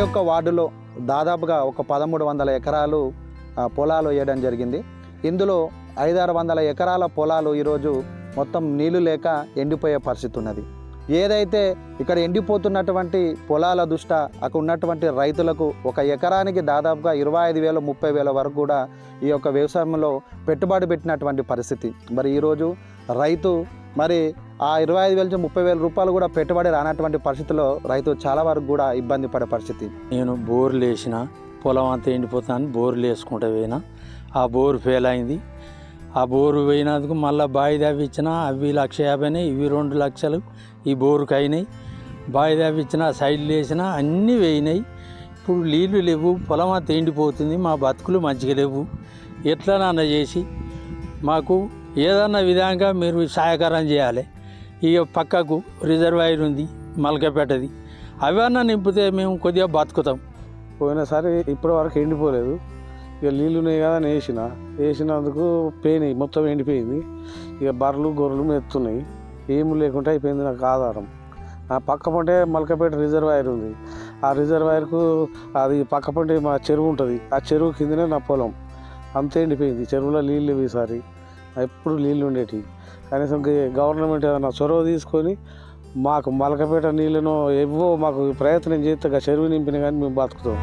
ఒక్క వార్డులో దాదాపుగా ఒక 1300 ఎకరాలు పొలాలు వేయడం జరిగింది. ఇందులో 500-600 ఎకరాల పొలాలు ఈరోజు మొత్తం నీళ్లు లేక ఎండిపోయే పరిస్థితి ఉన్నది. ఏదైతే ఇక్కడ ఎండిపోతున్నటువంటి పొలాల దృష్ట్యా అక్కడ ఉన్నటువంటి రైతులకు ఒక ఎకరానికి దాదాపుగా 25,000-30,000 వరకు కూడా ఈ యొక్క వ్యవసాయంలో పెట్టుబడి పెట్టినటువంటి పరిస్థితి. మరి ఈరోజు రైతు మరి ఆ 25,000-30,000 రూపాయలు కూడా పెట్టుబడి రానటువంటి పరిస్థితిలో రైతు చాలా వరకు కూడా ఇబ్బంది పడే పరిస్థితి. నేను బోర్లు వేసిన పొలం అంతా ఎండిపోతాను, బోర్లు వేసుకుంటూ పోయినా ఆ బోరు ఫెయిల్ అయింది. ఆ బోరు పోయినందుకు మళ్ళీ బావి దావిచ్చిన, అవి 1,50,000, ఇవి 2 లక్షలు ఈ బోరుకు అయినాయి. బావి దావిచ్చిన, సైడ్లు వేసిన, అన్నీ వేయినాయి. ఇప్పుడు నీళ్ళు లేవు, పొలం అంతా ఎండిపోతుంది, మా బతుకులు మంచిగా లేవు. ఎట్లనన్నా చేసి మాకు ఏదన్నా విధంగా మీరు సహాయకారం చేయాలి. ఇక పక్కకు రిజర్వాయర్ ఉంది మల్కపేటది, అవన్నా నింపితే మేము కొద్దిగా బతుకుతాం. పోయినసారి ఇప్పటి వరకు ఎండిపోలేదు. ఇక నీళ్ళు ఉన్నాయి కదా అని వేసినందుకు పోయినాయి, మొత్తం ఎండిపోయింది. ఇక బర్రెలు గొర్రెలు మెత్తున్నాయి, ఏమి లేకుండా అయిపోయింది నాకు ఆధారం. ఆ పక్క పంటే మల్కపేట రిజర్వాయర్ ఉంది. ఆ రిజర్వాయర్కు అది పక్క పంటే మా చెరువు ఉంటుంది, ఆ చెరువు కిందనే నా పొలం అంతా ఎండిపోయింది. చెరువులో నీళ్ళు లేవు ఈసారి, ఎప్పుడు నీళ్ళు ఉండేవి. కనీసం గవర్నమెంట్ ఏదైనా చొరవ తీసుకొని మాకు మల్కపేట నీళ్ళను మాకు ప్రయత్నం చేస్తే చెరువు నింపిన కానీ మేము బతుకుతాం.